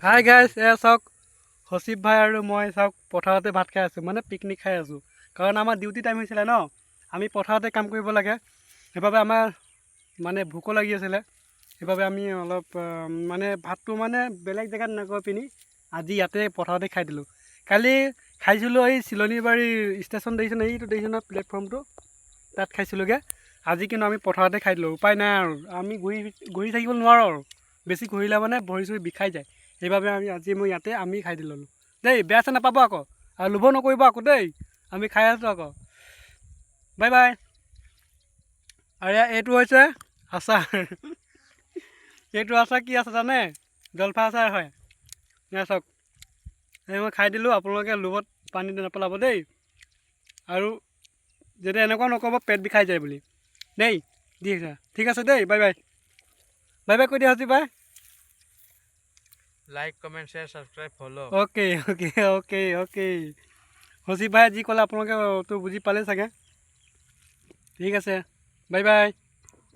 Hi guys, চাওক সচিব ভাই আৰু মই চাওক পথাৰতে ভাত খাই আছোঁ, মানে পিকনিক খাই আছোঁ। কাৰণ আমাৰ ডিউটি টাইম হৈছিলে ন, আমি পথাৰতে কাম কৰিব লাগে। সেইবাবে আমাৰ মানে ভোকো লাগি আছিলে। সেইবাবে আমি অলপ মানে ভাতটো মানে বেলেগ জেগাত নগৈ পিনি আজি ইয়াতে পথাৰতে খাই দিলোঁ। কালি খাইছিলোঁ এই চিলনীবাৰী ষ্টেচন দেখিছোঁ, এইটো দেখিছোঁ ন প্লেটফৰ্মটো, তাত খাইছিলোঁগৈ। আজি কিন্তু আমি পথাৰতে খাই দিলোঁ, উপায় নাই আৰু। আমি ঘূৰি থাকিব নোৱাৰোঁ আৰু, বেছি ঘূৰিলে মানে ভৰি চৰি বিষাই যায়। সেইবাবে আজি মই ইয়াতে আমি খাই দিলোঁ দেই। বেয়া চেয়া নাপাব আকৌ, আৰু লোভ নকৰিব আকৌ দেই। আমি খাই আছোঁ আকৌ। Bye bye. আৰু এইটো হৈছে আচাৰ। এইটো আচাৰ কি আছে জানে? জলফাই আচাৰ হয়। চাওক, এই মই খাই দিলোঁ, আপোনালোকে লোভত পানী নেপেলাব দেই। আৰু যদি এনেকুৱা নক'ব পেট বিষাই যায় বুলি দেই। ঠিক আছে দেই, বাই বাই। বাই বাই কৈ দিয়া সচিব ভাই। Like comment share subscribe follow'. Okay. সচিব ভাই যি ক'লে আপোনালোকে তো বুজি পালে চাগে। ঠিক আছে, বাই বাই।